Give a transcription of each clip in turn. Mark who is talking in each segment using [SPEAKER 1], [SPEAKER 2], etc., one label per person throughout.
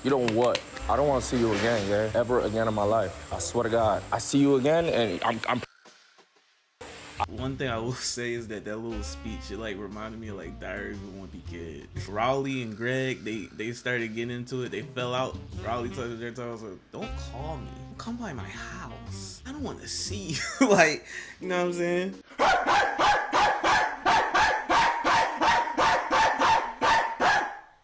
[SPEAKER 1] You don't what? I don't want to see you again, gang. Ever again in my life. I swear to God. I see you again, and I'm
[SPEAKER 2] One thing I will say is that little speech, it like reminded me of like Diary of a Wimpy Kid. Raleigh and Greg, they started getting into it. They fell out. Raleigh told their time, was like, "Don't call me. Come by my house. I don't want to see you." Like, you know what I'm saying?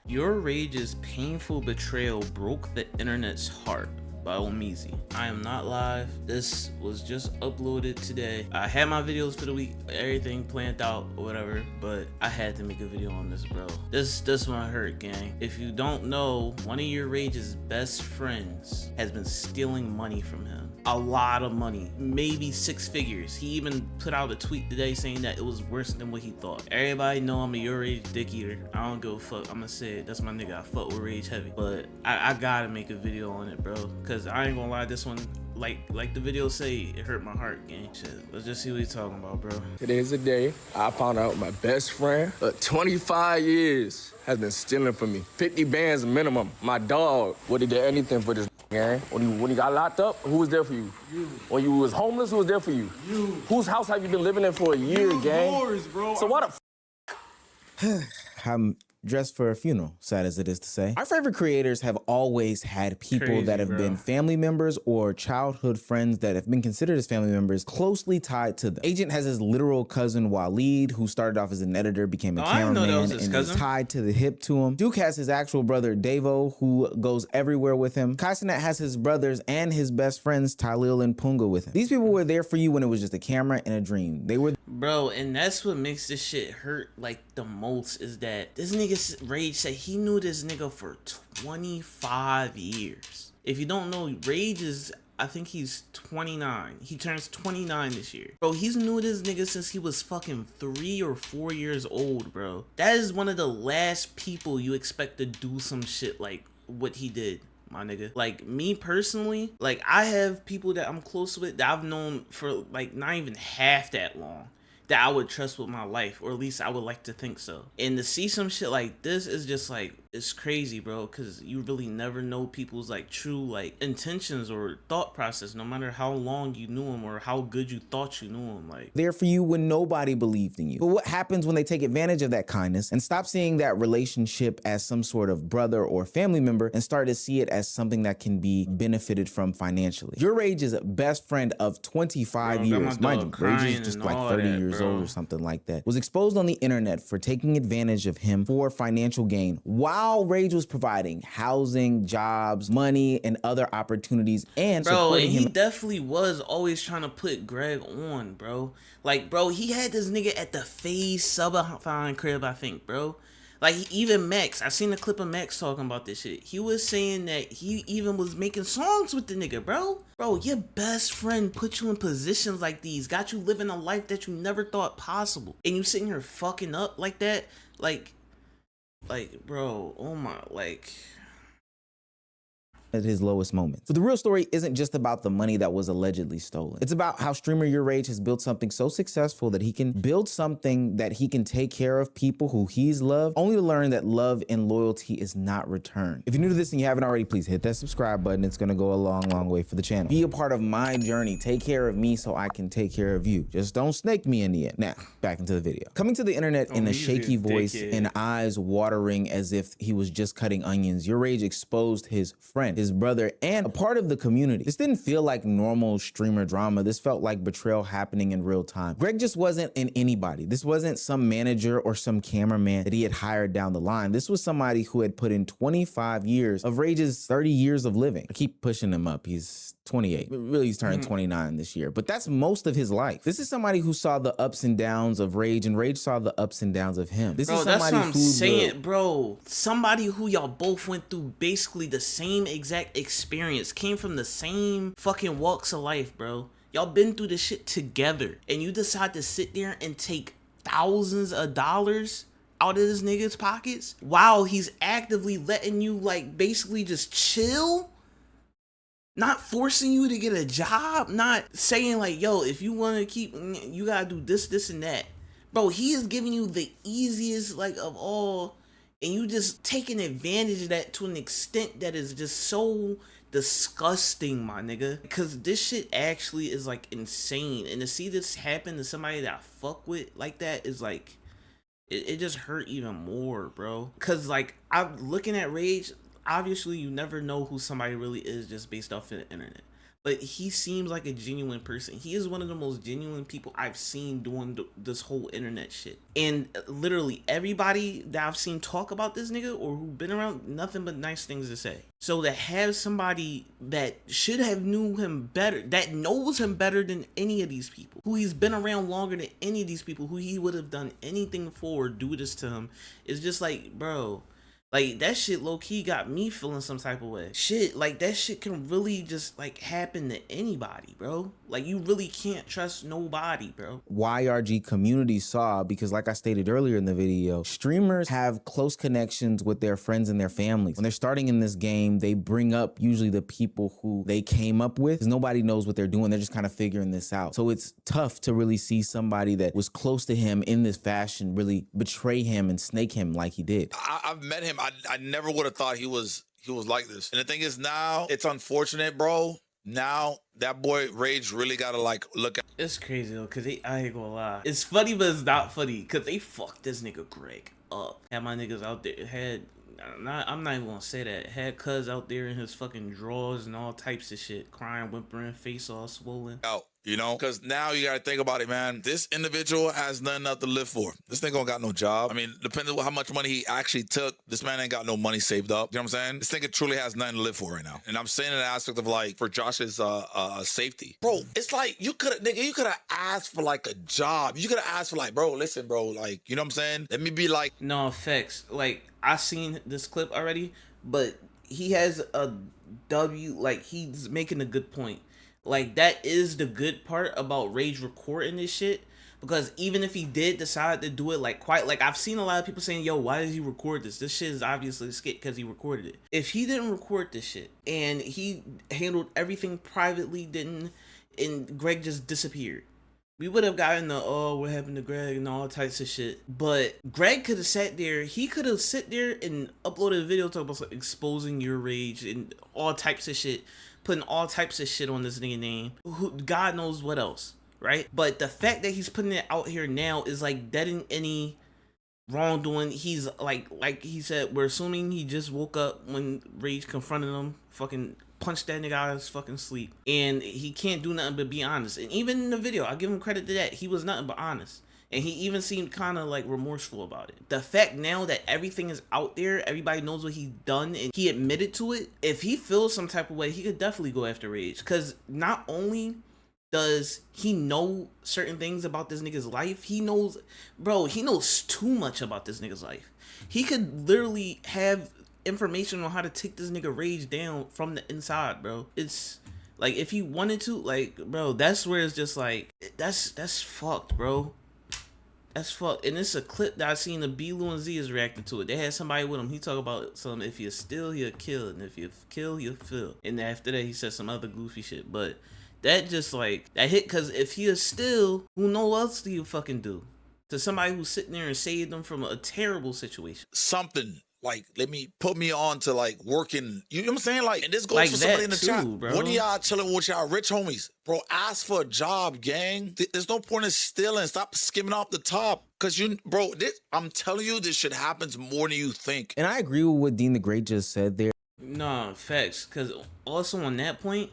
[SPEAKER 2] YourRage's painful betrayal broke the internet's heart by ḻʀᴜᴜ I am not live. This was just uploaded today. I had my videos for the week, everything planned out or whatever, but I had to make a video on this, bro. This one hurt, gang. If you don't know, one of YourRage's best friends has been stealing money from him. A lot of money, maybe 6 figures. He even put out a tweet today saying that it was worse than what he thought. Everybody know I'm a YourRage dick eater. I don't give a fuck. I'ma say it. That's my nigga. I fuck with Rage heavy. But I gotta make a video on it, bro. Cause I ain't gonna lie, this one, like the video say, it hurt my heart, gang. Shit. Let's just see what he's talking about, bro.
[SPEAKER 1] Today's the day I found out my best friend, 25 years, has been stealing from me. 50 bands minimum. My dog would have did anything for this gang. When you got locked up, who was there for you? You. When you was homeless, who was there for you? You. Whose house have you been living in for a year, gang? Yours, bro. So what the
[SPEAKER 3] I'm dressed for a funeral, sad as it is to say. Our favorite creators have always had people that have been family members or childhood friends that have been considered as family members closely tied to them. Agent has his literal cousin Waleed, who started off as an editor, became a cameraman, and is tied to the hip to him. Duke has his actual brother ḍʀÉ, who goes everywhere with him. ḻʀᴜ has his brothers and his best friends ṭiḻegyᴜ and Punga with him. These people were there for you when it was just a camera and a dream. They were,
[SPEAKER 2] bro, and that's what makes this shit hurt like the most, is that this nigga Rage said he knew this nigga for 25 years. If you don't know, Rage is, I think he's 29. He turns 29 this year. Bro, he's knew this nigga since he was fucking 3 or 4 years old, bro. That is one of the last people you expect to do some shit like what he did, my nigga. Like, me personally, like, I have people that I'm close with that I've known for like not even half that long, that I would trust with my life, or at least I would like to think so. And to see some shit like this is just like, it's crazy, bro, because you really never know people's like true like intentions or thought process, no matter how long you knew them or how good you thought you knew them. Like,
[SPEAKER 3] there for you when nobody believed in you. But what happens when they take advantage of that kindness and stop seeing that relationship as some sort of brother or family member and start to see it as something that can be benefited from financially? YourRage's best friend of 25 years, mind you, Rage is just like 30 years old or something like that, was exposed on the internet for taking advantage of him for financial gain, while Rage was providing housing, jobs, money, and other opportunities, and supporting him.
[SPEAKER 2] He definitely was always trying to put Greg on, bro. Like, bro, he had this nigga at the FaZe Subathon crib, I think, bro. Like, even Max, I seen the clip of Max talking about this shit. He was saying that he even was making songs with the nigga, bro. Bro, your best friend put you in positions like these, got you living a life that you never thought possible, and you sitting here fucking up like that, like, bro, oh my, like,
[SPEAKER 3] at his lowest moments. But the real story isn't just about the money that was allegedly stolen. It's about how streamer YourRage has built something so successful that he can build something that he can take care of people who he's loved, only to learn that love and loyalty is not returned. If you're new to this and you haven't already, please hit that subscribe button. It's gonna go a long, long way for the channel. Be a part of my journey. Take care of me so I can take care of you. Just don't snake me in the end. Now, back into the video. Coming to the internet in a shaky voice and eyes watering as if he was just cutting onions, YourRage exposed his friend, his brother, and a part of the community. This didn't feel like normal streamer drama. This felt like betrayal happening in real time. Greg just wasn't an anybody. This wasn't some manager or some cameraman that he had hired down the line. This was somebody who had put in 25 years of Rage's 30 years of living. I keep pushing him up. He's 28. Really, he's turning 29 this year, but that's most of his life. This is somebody who saw the ups and downs of Rage, and Rage saw the ups and downs of him. This
[SPEAKER 2] bro,
[SPEAKER 3] is somebody
[SPEAKER 2] that's what I'm saying,
[SPEAKER 3] the,
[SPEAKER 2] bro. Somebody who y'all both went through basically the same exact experience, came from the same fucking walks of life, bro. Y'all been through this shit together, and you decide to sit there and take thousands of dollars out of this nigga's pockets while he's actively letting you, like, basically just chill, not forcing you to get a job, not saying like, yo, if you want to keep, you gotta do this, this, and that. Bro, he is giving you the easiest, like, of all, and you just taking advantage of that to an extent that is just so disgusting, my nigga. Because this shit actually is like insane, and to see this happen to somebody that I fuck with like that is like, it just hurt even more, bro. Because like, I'm looking at Rage, obviously you never know who somebody really is just based off of the internet, but he seems like a genuine person. He is one of the most genuine people I've seen doing this whole internet shit. And literally everybody that I've seen talk about this nigga or who've been around, nothing but nice things to say. So to have somebody that should have knew him better, that knows him better than any of these people, who he's been around longer than any of these people, who he would have done anything for, do this to him, is just like, bro, like, that shit low-key got me feeling some type of way. Shit, like, that shit can really just, like, happen to anybody, bro. Like, you really can't trust nobody, bro.
[SPEAKER 3] YRG community saw, because like I stated earlier in the video, streamers have close connections with their friends and their families. When they're starting in this game, they bring up usually the people who they came up with, because nobody knows what they're doing. They're just kind of figuring this out. So it's tough to really see somebody that was close to him in this fashion really betray him and snake him like he did.
[SPEAKER 4] I've met him. I never would have thought he was like this. And the thing is, now it's unfortunate, bro. Now that boy Rage really gotta like look at.
[SPEAKER 2] It's crazy though, cause I ain't gonna lie. It's funny, but it's not funny, cause they fucked this nigga Greg up. Had my niggas out there, I'm not even gonna say that. Had cuz out there in his fucking drawers and all types of shit, crying, whimpering, face all swollen.
[SPEAKER 4] Out, you know, because now you gotta think about it, man. This individual has nothing else to live for. This nigga don't got no job. I mean, depending on how much money he actually took, this man ain't got no money saved up. You know what I'm saying? This nigga truly has nothing to live for right now. And I'm saying in the aspect of like for Josh's safety, bro. It's like you could have asked for like a job. You could have asked for like, bro, listen, bro, like, you know what I'm saying? Let me be like,
[SPEAKER 2] no effects. Like, I seen this clip already, but he has a W. Like, he's making a good point. Like, that is the good part about Rage recording this shit, because even if he did decide to do it, like, quite, like, I've seen a lot of people saying, yo, why did he record this? This shit is obviously a skit because he recorded it. If he didn't record this shit and he handled everything privately, and Greg just disappeared, we would have gotten the, oh, what happened to Greg and all types of shit. But Greg could have sat there. He could have sit there and uploaded a video talking about exposing YourRage and all types of shit, putting all types of shit on this nigga name. God knows what else, right? But the fact that he's putting it out here now is like deadening any wrongdoing. He's like he said, we're assuming he just woke up when Rage confronted him, fucking punched that nigga out of his fucking sleep, and he can't do nothing but be honest. And even in the video, I give him credit to that, he was nothing but honest, and he even seemed kind of like remorseful about it. The fact now that everything is out there, everybody knows what he's done, and he admitted to it, if he feels some type of way, he could definitely go after Rage, because not only does he know certain things about this nigga's life, he knows, bro, he knows too much about this nigga's life. He could literally have information on how to take this nigga Rage down from the inside, bro. It's like, if he wanted to, like, bro, that's where it's just like, that's fucked, bro. That's fucked. And it's a clip that I seen the ೞᴜ is reacting to it. They had somebody with him. He talk about some, if you steal, he'll kill, and if you kill, he'll fill. And after that, he said some other goofy shit. But that just like, that hit, because if he is still, who know what else do you fucking do to somebody who's sitting there and saved them from a terrible situation?
[SPEAKER 4] something. Like, put me on to like working. You know what I'm saying? Like, and this goes
[SPEAKER 2] Like
[SPEAKER 4] for somebody in the
[SPEAKER 2] that
[SPEAKER 4] chat.
[SPEAKER 2] too, bro.
[SPEAKER 4] What are y'all chilling with y'all rich homies? Bro, ask for a job, gang. There's no point in stealing. Stop skimming off the top. Cause bro, I'm telling you, this shit happens more than you think.
[SPEAKER 3] And I agree with what Dean the Great just said there.
[SPEAKER 2] No, facts. Cause also on that point,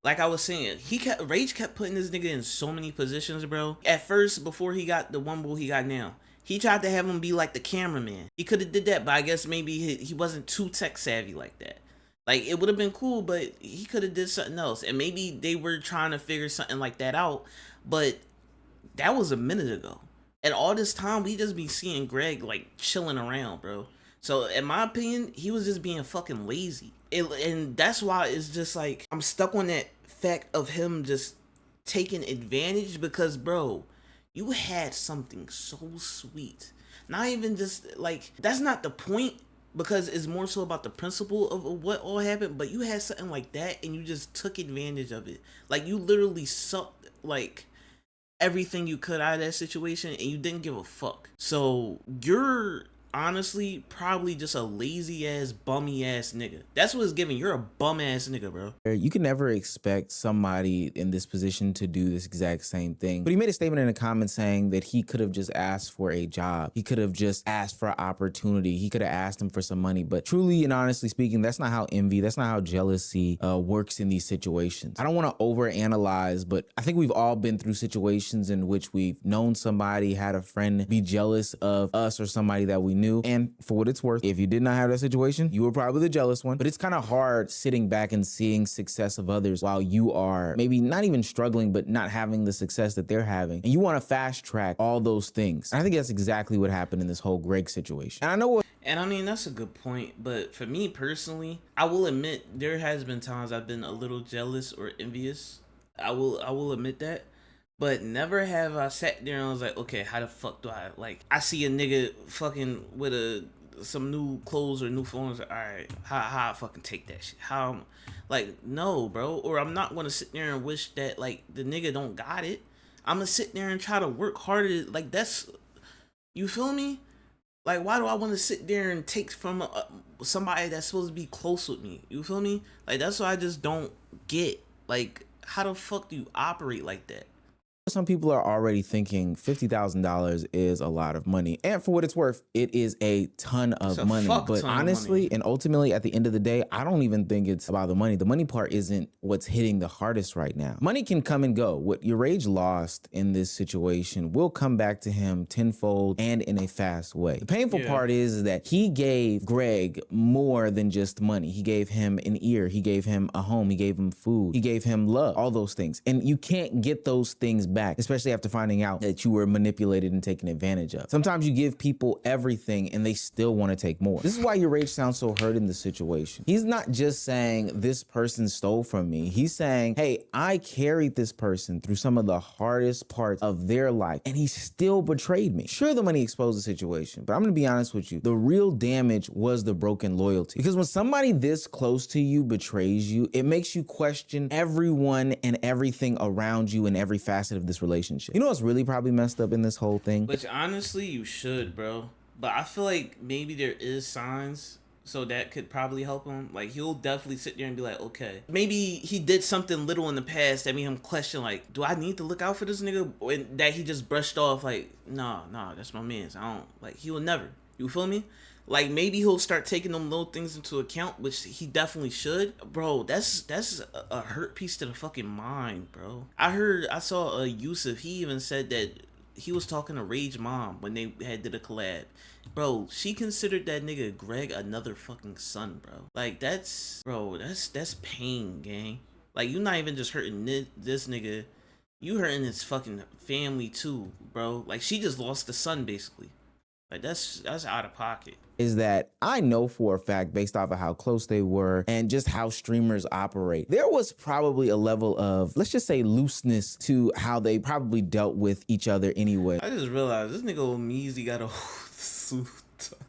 [SPEAKER 2] like I was saying, Rage kept putting this nigga in so many positions, bro. At first, before he got the one bull he got now, he tried to have him be like the cameraman. He could have did that, but I guess maybe he wasn't too tech savvy like that. Like, it would have been cool, but he could have did something else. And maybe they were trying to figure something like that out, but that was a minute ago. And all this time, we just be seeing Greg, like, chilling around, bro. So, in my opinion, he was just being fucking lazy. And that's why it's just like, I'm stuck on that fact of him just taking advantage, because, bro, you had something so sweet. Not even just, like, that's not the point, because it's more so about the principle of what all happened, but you had something like that, and you just took advantage of it. Like, you literally sucked, like, everything you could out of that situation, and you didn't give a fuck. So, you're honestly probably just a lazy ass, bummy ass nigga. That's what it's giving. You're a bum ass nigga, bro.
[SPEAKER 3] You can never expect somebody in this position to do this exact same thing. But he made a statement in a comment saying that he could have just asked for a job. He could have just asked for an opportunity. He could have asked him for some money. But truly and honestly speaking, that's not how envy, that's not how jealousy works in these situations. I don't want to overanalyze, but I think we've all been through situations in which we've known somebody, had a friend be jealous of us or somebody that we knew. And for what it's worth, if you did not have that situation, you were probably the jealous one. But it's kind of hard sitting back and seeing success of others while you are maybe not even struggling, but not having the success that they're having. And you want to fast track all those things. And I think that's exactly what happened in this whole Greg situation. And I know what.
[SPEAKER 2] And I mean, that's a good point. But for me personally, I will admit there has been times I've been a little jealous or envious. I will admit that. But never have I sat there and was like, okay, how the fuck do I, like, I see a nigga fucking with some new clothes or new phones. All right, how I fucking take that shit? How, like, no, bro. Or I'm not gonna sit there and wish that, like, the nigga don't got it. I'm gonna sit there and try to work harder. Like, that's, you feel me? Like, why do I want to sit there and take from somebody that's supposed to be close with me? You feel me? Like, that's what I just don't get. Like, how the fuck do you operate like that?
[SPEAKER 3] Some people are already thinking $50,000 is a lot of money. And for what it's worth, it is a ton of money. But honestly, and ultimately at the end of the day, I don't even think it's about the money. The money part isn't what's hitting the hardest right now. Money can come and go. What YourRage lost in this situation will come back to him tenfold and in a fast way. The painful part is that he gave Greg more than just money. He gave him an ear. He gave him a home. He gave him food. He gave him love, all those things. And you can't get those things back, especially after finding out that you were manipulated and taken advantage of. Sometimes you give people everything and they still want to take more. This is why YourRage sounds so hurt in this situation. He's not just saying this person stole from me. He's saying, hey, I carried this person through some of the hardest parts of their life and he still betrayed me. Sure, the money exposed the situation, but I'm gonna be honest with you. The real damage was the broken loyalty. Because when somebody this close to you betrays you, it makes you question everyone and everything around you in every facet of this relationship. You know what's really probably messed up in this whole thing?
[SPEAKER 2] Which honestly you should, bro. But I feel like maybe there is signs, so that could probably help him. Like, he'll definitely sit there and be like, okay, maybe he did something little in the past that made him question, like, do I need to look out for this nigga? And that he just brushed off like, nah, that's my man's. I don't, like, he will never. You feel me? Like, maybe he'll start taking them little things into account, which he definitely should. Bro, that's a hurt piece to the fucking mind, bro. I saw Yusuf, he even said that he was talking to Rage mom when they did a collab. Bro, she considered that nigga Greg another fucking son, bro. Like, that's pain, gang. Like, you're not even just hurting this nigga, you hurting his fucking family too, bro. Like, she just lost the son, basically. Like, that's out of pocket.
[SPEAKER 3] Is that I know for a fact, based off of how close they were and just how streamers operate, there was probably a level of, let's just say, looseness to how they probably dealt with each other anyway.
[SPEAKER 2] I just realized this nigga Ḻ�ǒ got a whole suit tux.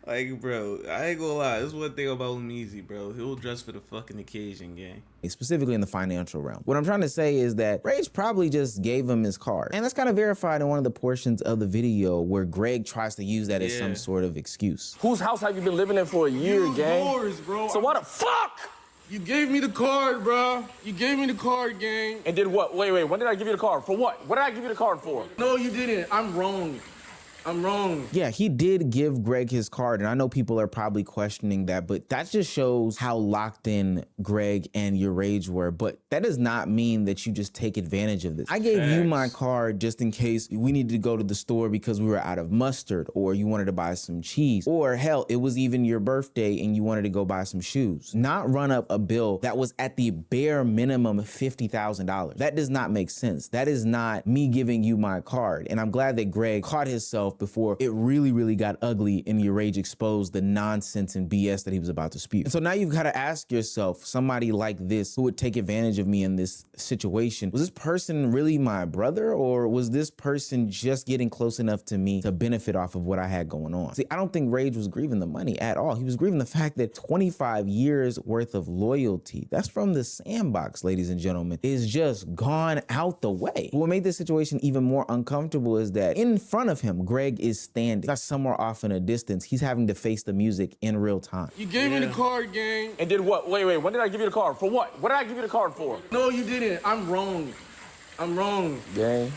[SPEAKER 2] Like, bro, I ain't gonna lie, this is one thing about Ḻ�ǒ, bro. He'll dress for the fucking occasion, gang.
[SPEAKER 3] Specifically in the financial realm. What I'm trying to say is that Rage probably just gave him his card. And that's kind of verified in one of the portions of the video where Greg tries to use that as some sort of excuse.
[SPEAKER 1] Whose house have you been living in for a year, gang?
[SPEAKER 5] Yours, bro.
[SPEAKER 1] So why the fuck?
[SPEAKER 5] You gave me the card, bro. You gave me the card, gang.
[SPEAKER 1] And did what? Wait, when did I give you the card? For what? What did I give you the card for?
[SPEAKER 5] No, you didn't. I'm wrong. I'm wrong.
[SPEAKER 3] Yeah, he did give Greg his card, and I know people are probably questioning that, but that just shows how locked in Greg and YourRage were. But that does not mean that you just take advantage of this. I gave you my card just in case we needed to go to the store because we were out of mustard, or you wanted to buy some cheese, or hell, it was even your birthday and you wanted to go buy some shoes. Not run up a bill that was at the bare minimum $50,000. That does not make sense. That is not me giving you my card. And I'm glad that Greg caught himself before it really got ugly and YourRage exposed the nonsense and BS that he was about to spew. And so now you've got to ask yourself, somebody like this who would take advantage of me in this situation, was this person really my brother, or was this person just getting close enough to me to benefit off of what I had going on? See, I don't think Rage was grieving the money at all. He was grieving the fact that 25 years worth of loyalty, that's from the sandbox, ladies and gentlemen, is just gone out the way. What made this situation even more uncomfortable is that in front of him, Greg Greg is standing, not somewhere off in a distance. He's having to face the music in real time.
[SPEAKER 5] You gave me the card, gang.
[SPEAKER 1] And did what? Wait, when did I give you the card? For what? What did I give you the card for?
[SPEAKER 5] No, you didn't. I'm wrong. I'm wrong.
[SPEAKER 1] Gang,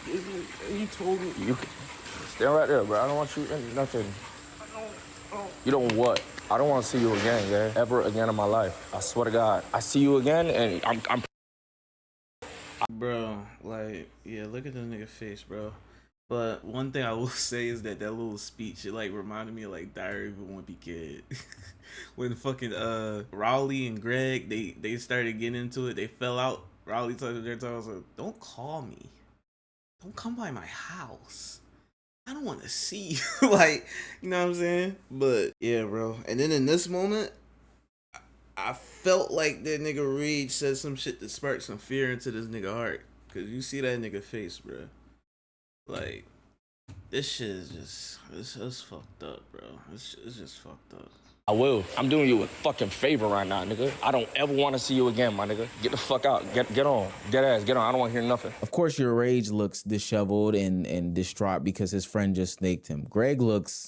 [SPEAKER 5] You told me.
[SPEAKER 1] you stand right there, bro. I don't want you in nothing. You don't what? I don't want to see you again, gang. Ever again in my life. I swear to God. I see you again, and I'm
[SPEAKER 2] Bro, like, yeah, look at the nigga face, bro. But one thing I will say is that little speech, it like reminded me of like Diary of a Wimpy Kid. When fucking Rowley and Greg, they started getting into it, they fell out. Rowley told their time, was like, don't call me. Don't come by my house. I don't want to see you. Like, you know what I'm saying? But yeah, bro. And then in this moment, I felt like that nigga Rage said some shit to spark some fear into this nigga heart. Cause you see that nigga face, bro. Like, this shit is just, it's fucked up, bro. It's just fucked up.
[SPEAKER 1] I will. I'm doing you a fucking favor right now, nigga. I don't ever want to see you again, my nigga. Get the fuck out. Get on. Dead ass. Get on. I don't want to hear nothing.
[SPEAKER 3] Of course, YourRage looks disheveled and distraught because his friend just snaked him. Greg looks,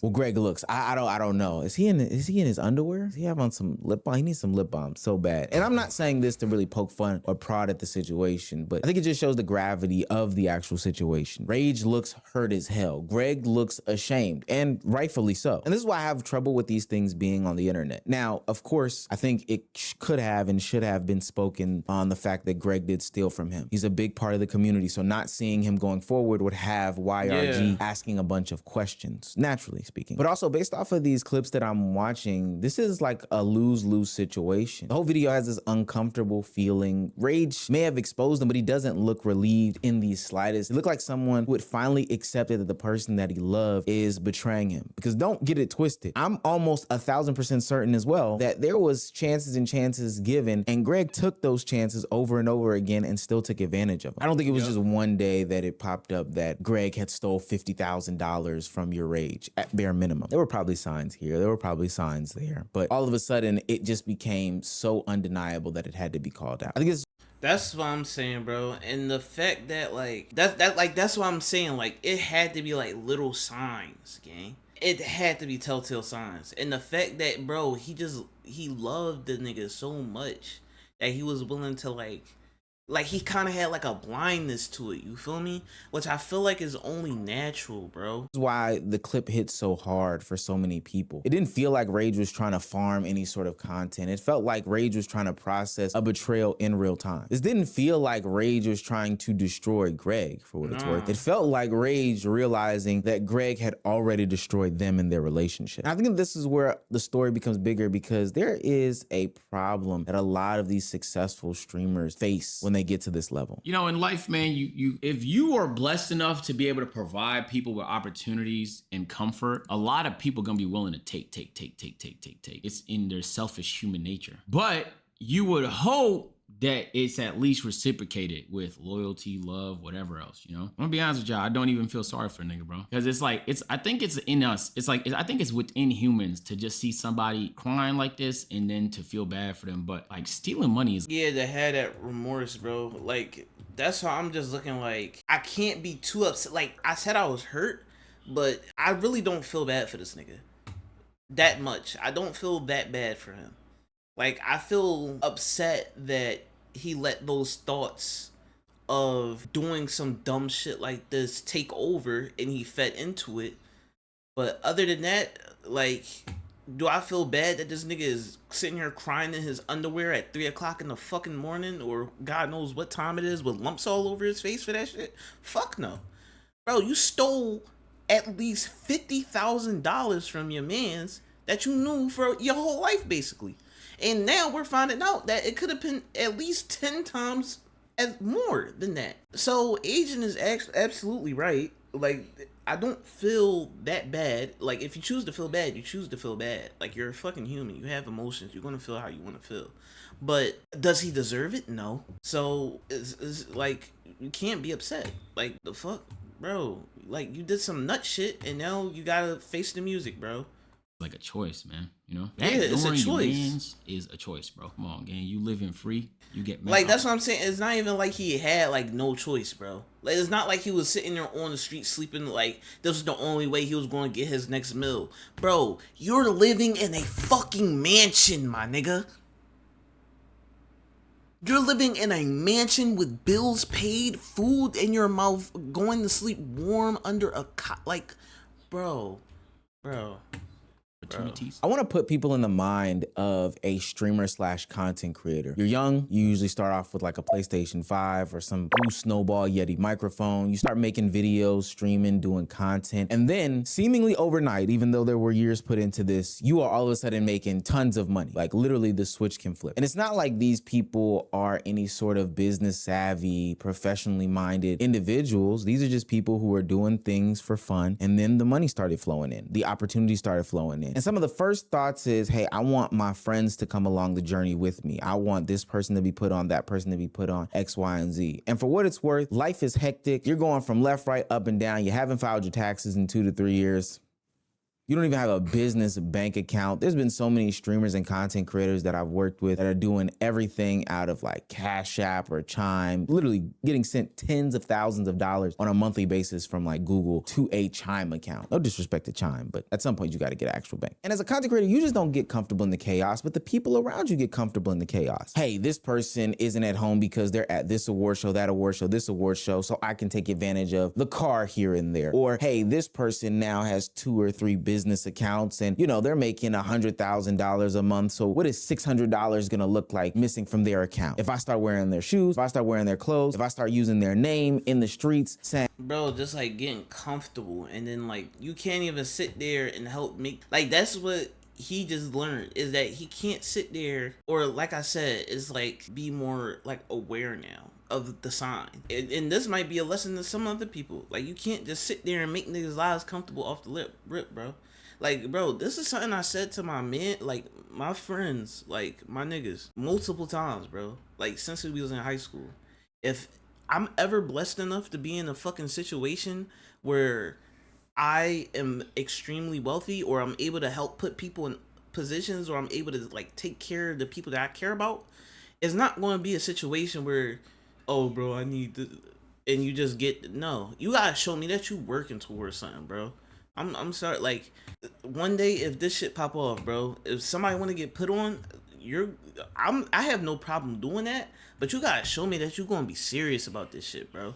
[SPEAKER 3] I don't know. Is he in his underwear? Does he have on some lip balm? He needs some lip balm so bad. And I'm not saying this to really poke fun or prod at the situation, but I think it just shows the gravity of the actual situation. Rage looks hurt as hell. Greg looks ashamed, and rightfully so. And this is why I have trouble with these things being on the internet. Now, of course, I think it could have and should have been spoken on the fact that Greg did steal from him. He's a big part of the community, so not seeing him going forward would have YRG asking a bunch of questions, naturally speaking. But also, based off of these clips that I'm watching, this is like a lose-lose situation. The whole video has this uncomfortable feeling. Rage may have exposed him, but he doesn't look relieved in the slightest. It looked like someone who had finally accepted that the person that he loved is betraying him. Because don't get it twisted. I'm almost 1000% certain as well that there was chances and chances given, and Greg took those chances over and over again and still took advantage of them. I don't think it was just one day that it popped up that Greg had stole $50,000 from YourRage at bare minimum. There were probably signs here, there were probably signs there, but all of a sudden it just became so undeniable that it had to be called out. I think it's
[SPEAKER 2] That's what I'm saying, bro. And the fact that like that's what I'm saying. Like, it had to be like little signs, gang. It had to be telltale signs. And the fact that, bro, he loved the nigga so much that he was willing to like he kind of had like a blindness to it, you feel me? Which I feel like is only natural, bro.
[SPEAKER 3] That's why the clip hit so hard for so many people. It didn't feel like Rage was trying to farm any sort of content. It felt like Rage was trying to process a betrayal in real time. This didn't feel like Rage was trying to destroy Greg, for what it's worth. It felt like Rage realizing that Greg had already destroyed them in their relationship. And I think this is where the story becomes bigger, because there is a problem that a lot of these successful streamers face when they get to this level.
[SPEAKER 6] You know, in life, man, if you are blessed enough to be able to provide people with opportunities and comfort, a lot of people are gonna be willing to take. It's in their selfish human nature. But you would hope that it's at least reciprocated with loyalty, love, whatever else, you know? I'm gonna be honest with y'all, I don't even feel sorry for a nigga, bro. Because it's like, I think it's in us. It's like, I think it's within humans to just see somebody crying like this and then to feel bad for them. But like, stealing money is...
[SPEAKER 2] Yeah, to have that remorse, bro. Like, that's how I'm just looking like, I can't be too upset. Like, I said I was hurt, but I really don't feel bad for this nigga. That much. I don't feel that bad for him. Like, I feel upset that he let those thoughts of doing some dumb shit like this take over and he fed into it. But other than that, like, do I feel bad that this nigga is sitting here crying in his underwear at 3 o'clock in the fucking morning, or God knows what time it is, with lumps all over his face for that shit? Fuck no. Bro, you stole at least $50,000 from your mans that you knew for your whole life, basically. And now we're finding out that it could have been at least 10 times as more than that. So Agent is absolutely right. Like, I don't feel that bad. Like, if you choose to feel bad, you choose to feel bad. Like, you're a fucking human. You have emotions. You're going to feel how you want to feel. But does he deserve it? No. So it's like, you can't be upset. Like, the fuck? Bro, like, you did some nut shit and now you gotta face the music, bro.
[SPEAKER 6] like a choice, man. You know,
[SPEAKER 2] Yeah, it's a choice.
[SPEAKER 6] Is a choice, bro. Come on, gang. You living free, you get mad.
[SPEAKER 2] Like, that's what I'm saying. It's not even like he had like no choice, bro. Like, it's not like he was sitting there on the street sleeping like this was the only way he was going to get his next meal. Bro, you're living in a fucking mansion, my nigga. You're living in a mansion with bills paid, food in your mouth, going to sleep warm under a cot. Like, bro.
[SPEAKER 6] Opportunities.
[SPEAKER 3] I want to put people in the mind of a streamer / content creator. You're young, you usually start off with like a PlayStation 5 or some blue snowball Yeti microphone. You start making videos, streaming, doing content. And then seemingly overnight, even though there were years put into this, you are all of a sudden making tons of money. Like literally the switch can flip. And it's not like these people are any sort of business savvy, professionally minded individuals. These are just people who are doing things for fun. And then the money started flowing in. The opportunity started flowing in. And some of the first thoughts is, hey, I want my friends to come along the journey with me. I want this person to be put on, that person to be put on, X, Y, and Z. And for what it's worth, life is hectic. You're going from left, right, up, and down. You haven't filed your taxes in 2 to 3 years. You don't even have a business bank account. There's been so many streamers and content creators that I've worked with that are doing everything out of like Cash App or Chime, literally getting sent tens of thousands of dollars on a monthly basis from like Google to a Chime account. No disrespect to Chime, but at some point you got to get an actual bank. And as a content creator, you just don't get comfortable in the chaos, but the people around you get comfortable in the chaos. Hey, this person isn't at home because they're at this award show, that award show, this award show, so I can take advantage of the car here and there. Or, hey, this person now has 2 or 3 business accounts and, you know, they're making $100,000 a month. So what is $600 gonna look like missing from their account? If I start wearing their shoes, if I start wearing their clothes, if I start using their name in the streets, saying,
[SPEAKER 2] bro, just like getting comfortable, and then like you can't even sit there and help make, like, that's what he just learned, is that he can't sit there, or like I said, is like be more like aware now of the sign. And this might be a lesson to some other people. Like, you can't just sit there and make niggas' lives comfortable off the rip, bro. Like, bro, this is something I said to my man, like my friends, like my niggas, multiple times, bro. Like, since we was in high school. If I'm ever blessed enough to be in a fucking situation where I am extremely wealthy, or I'm able to help put people in positions, or I'm able to like take care of the people that I care about, it's not going to be a situation where, oh, bro, I need to, and you just get, no, you gotta show me that you working towards something, bro. I'm sorry, like, one day if this shit pop off, bro, if somebody want to get put on, I have no problem doing that, but you gotta show me that you're gonna be serious about this shit, bro.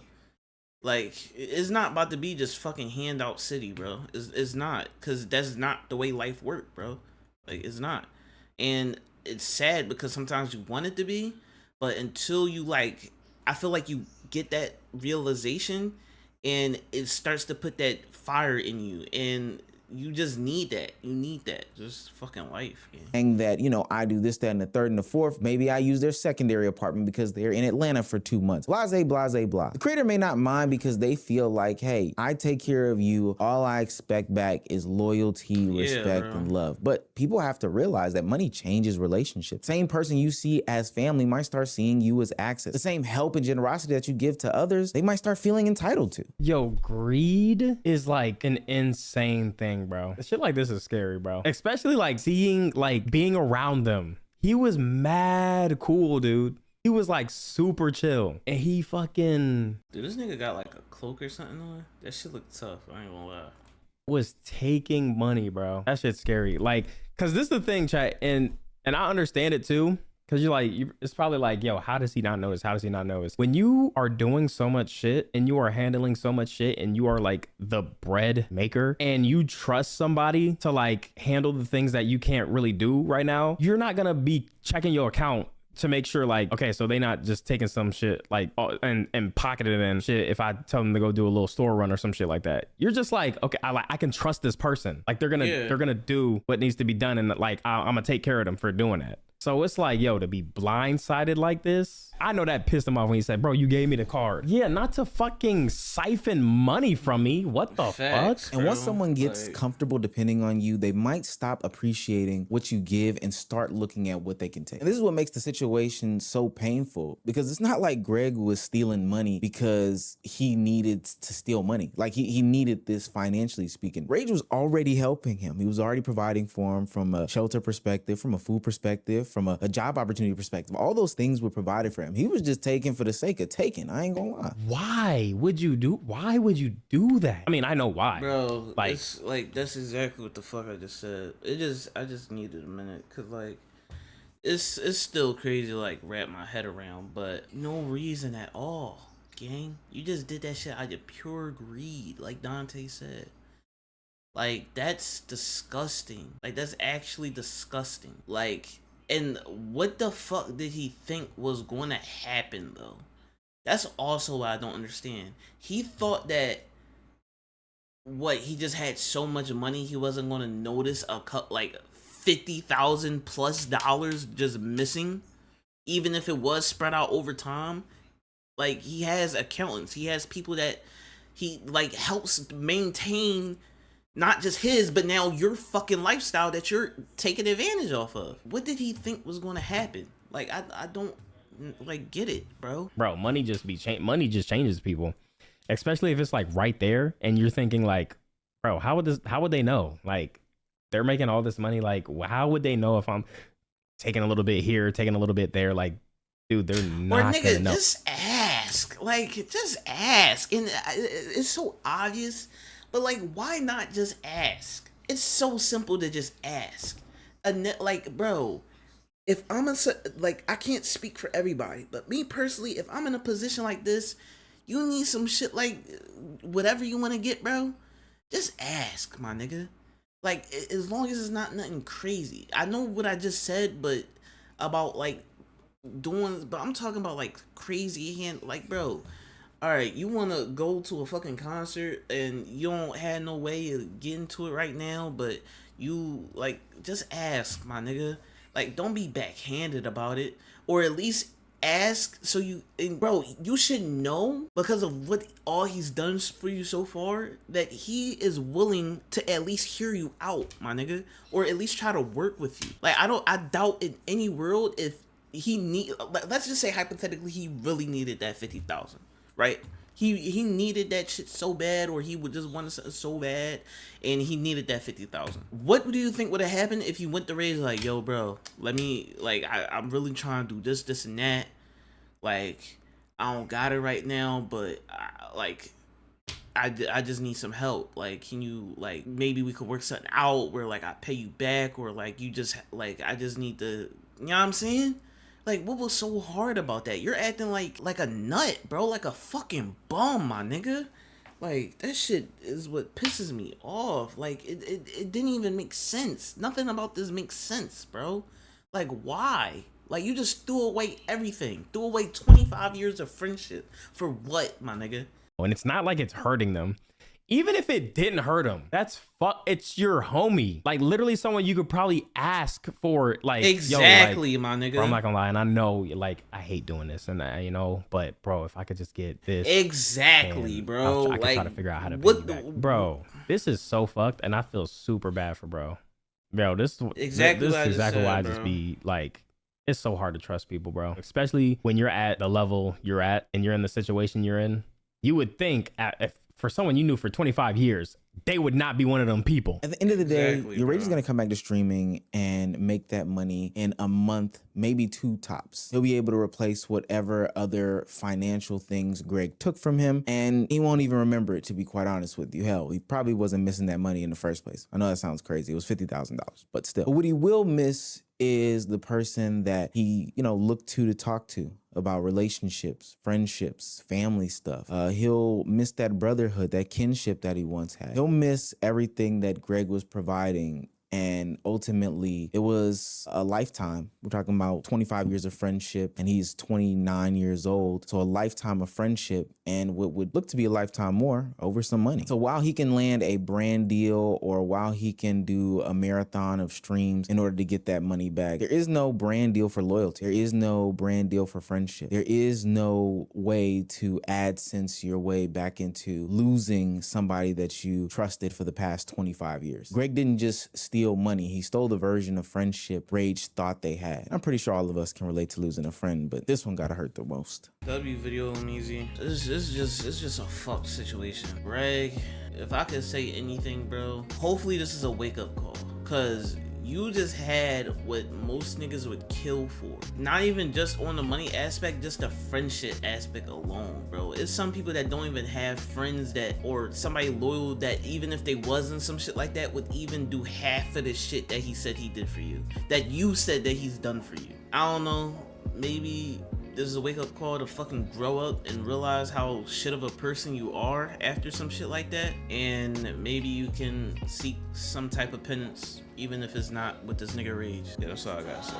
[SPEAKER 2] Like, it's not about to be just fucking handout city, bro. It's not, because that's not the way life works, bro. Like, it's not. And it's sad because sometimes you want it to be, but until you, like, I feel like you get that realization and it starts to put that fire in you, and you just need that. You need that. Just fucking life, man.
[SPEAKER 3] saying that, you know, I do this, that, and the third and the fourth. Maybe I use their secondary apartment because they're in Atlanta for 2 months. Blase, blase, blah. The creator may not mind because they feel like, hey, I take care of you. All I expect back is loyalty, respect, and love. But people have to realize that money changes relationships. Same person you see as family might start seeing you as access. The same help and generosity that you give to others, they might start feeling entitled to.
[SPEAKER 7] Yo, greed is like an insane thing, bro. Shit like this is scary, bro. Especially like seeing, like being around them. He was mad cool, dude. He was like super chill. And he fucking...
[SPEAKER 2] Dude, this nigga got like a cloak or something on. That shit look tough. I ain't gonna lie.
[SPEAKER 7] Was taking money, bro. That shit's scary. Like, cause this is the thing, chat, and I understand it too. Cause you're like, it's probably like, yo, how does he not know this? How does he not know this? When you are doing so much shit and you are handling so much shit and you are like the bread maker and you trust somebody to like handle the things that you can't really do right now, you're not gonna be checking your account to make sure like, okay, so they not just taking some shit like and pocketing it and shit if I tell them to go do a little store run or some shit like that. You're just like, okay, I can trust this person. Like they're gonna do what needs to be done, and like I'm gonna take care of them for doing that. So it's like, yo, to be blindsided like this, I know that pissed him off when he said, bro, you gave me the card. Yeah, not to fucking siphon money from me. What the
[SPEAKER 2] Facts,
[SPEAKER 7] fuck?
[SPEAKER 3] And once
[SPEAKER 2] bro.
[SPEAKER 3] someone gets
[SPEAKER 2] Like-
[SPEAKER 3] comfortable depending on you, they might stop appreciating what you give and start looking at what they can take. And this is what makes the situation so painful, because it's not like Greg was stealing money because he needed to steal money. Like he needed this financially speaking. Rage was already helping him. He was already providing for him from a shelter perspective, from a food perspective, from a job opportunity perspective. All those things were provided for him. He was just taking for the sake of taking. I ain't gonna lie.
[SPEAKER 7] Why would you do that? I mean, I know why.
[SPEAKER 2] Bro,
[SPEAKER 7] Like-
[SPEAKER 2] it's like that's exactly what the fuck I just said. I just needed a minute, cause like it's still crazy to like wrap my head around, but no reason at all, gang. You just did that shit out of pure greed, like Dante said. Like that's disgusting. Like that's actually disgusting. Like, and what the fuck did he think was going to happen though? That's also what I don't understand. He thought that he just had so much money he wasn't going to notice a cut like $50,000+ just missing, even if it was spread out over time. Like he has accountants, he has people that he like helps maintain not just his, but now your fucking lifestyle that you're taking advantage off of. What did he think was going to happen? Like I don't like get it, bro.
[SPEAKER 7] Bro, money just changes people, especially if it's like right there and you're thinking like, bro, how would they know? Like they're making all this money. Like how would they know if I'm taking a little bit here, taking a little bit there? Like, dude, they're not
[SPEAKER 2] Or nigga,
[SPEAKER 7] gonna know.
[SPEAKER 2] just ask. Like, just ask. And it's so obvious, but like, why not just ask? It's so simple to just ask. Like, bro, if I'm like, I can't speak for everybody, but me personally, if I'm in a position like this, you need some shit like whatever you want to get, bro. Just ask, my nigga. Like, as long as it's not nothing crazy. I know what I just said, but about like but I'm talking about like crazy hand, like, bro. All right, you want to go to a fucking concert and you don't have no way of getting to it right now, but you like just ask, my nigga. Like, don't be backhanded about it, or at least ask so bro, you should know because of what all he's done for you so far that he is willing to at least hear you out, my nigga, or at least try to work with you. Like, I doubt in any world if let's just say hypothetically he really needed that 50,000, right? He needed that shit so bad, or he would just want it so bad, and he needed that 50,000. What do you think would have happened if he went to Rage like, yo, bro, let me, like, I'm really trying to do this, and that. Like, I don't got it right now, but I just need some help. Like, can you, like, maybe we could work something out where, like, I pay you back, or, like, you just, like, I just need to, you know what I'm saying? Like, what was so hard about that? You're acting like a nut, bro. Like a fucking bum, my nigga. Like, that shit is what pisses me off. Like, it didn't even make sense. Nothing about this makes sense, bro. Like, why? Like, you just threw away everything. Threw away 25 years of friendship. For what, my nigga?
[SPEAKER 7] And it's not like it's hurting them. Even if it didn't hurt him, it's your homie. Like, literally someone you could probably ask for, like,
[SPEAKER 2] exactly,
[SPEAKER 7] yo, like,
[SPEAKER 2] my nigga.
[SPEAKER 7] bro, I'm not gonna lie, and I know, like, I hate doing this, and you know, but bro, if I could just get this,
[SPEAKER 2] exactly, bro.
[SPEAKER 7] I could
[SPEAKER 2] like,
[SPEAKER 7] try to figure out how to pay you back. Bro, this is so fucked, and I feel super bad for bro. This
[SPEAKER 2] exactly
[SPEAKER 7] this
[SPEAKER 2] what I
[SPEAKER 7] is exactly
[SPEAKER 2] just
[SPEAKER 7] why I
[SPEAKER 2] said,
[SPEAKER 7] just
[SPEAKER 2] bro.
[SPEAKER 7] be like, it's so hard to trust people, bro. Especially when you're at the level you're at and you're in the situation you're in. You would think if for someone you knew for 25 years, they would not be one of them people.
[SPEAKER 3] At the end of the day,
[SPEAKER 2] Exactly,
[SPEAKER 3] YourRage
[SPEAKER 2] bro.
[SPEAKER 3] is going to come back to streaming and make that money in a month, maybe 2 tops. He'll be able to replace whatever other financial things Greg took from him, and he won't even remember it, to be quite honest with you. Hell, he probably wasn't missing that money in the first place. I know that sounds crazy. It was $50,000, but still. But what he will miss is the person that he, looked to talk to about relationships, friendships, family stuff. He'll miss that brotherhood, that kinship that he once had. He'll miss everything that Greg was providing And ultimately, it was a lifetime. We're talking about 25 years of friendship, and he's 29 years old. So a lifetime of friendship and what would look to be a lifetime more over some money. So while he can land a brand deal or while he can do a marathon of streams in order to get that money back, there is no brand deal for loyalty. There is no brand deal for friendship. There is no way to AdSense your way back into losing somebody that you trusted for the past 25 years. Greg didn't just steal money. He stole the version of friendship Rage thought they had. I'm pretty sure all of us can relate to losing a friend, but this one gotta hurt the most.
[SPEAKER 2] W video easy. It's just a fucked situation. Greg, if I could say anything, bro, hopefully this is a wake-up call. Cause you just had what most niggas would kill for. Not even just on the money aspect, just the friendship aspect alone, bro. It's some people that don't even have friends that, or somebody loyal that even if they wasn't some shit like that, would even do half of the shit that he said he did for you. That you said that he's done for you. I don't know, maybe this is a wake-up call to fucking grow up and realize how shit of a person you are after some shit like that, and maybe you can seek some type of penance, even if it's not with this nigga Rage. Yeah, that's all I gotta say.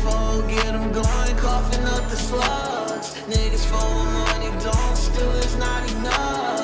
[SPEAKER 8] Fold, get them going, coughing up the slugs. Niggas full of money, don't steal, it's not enough.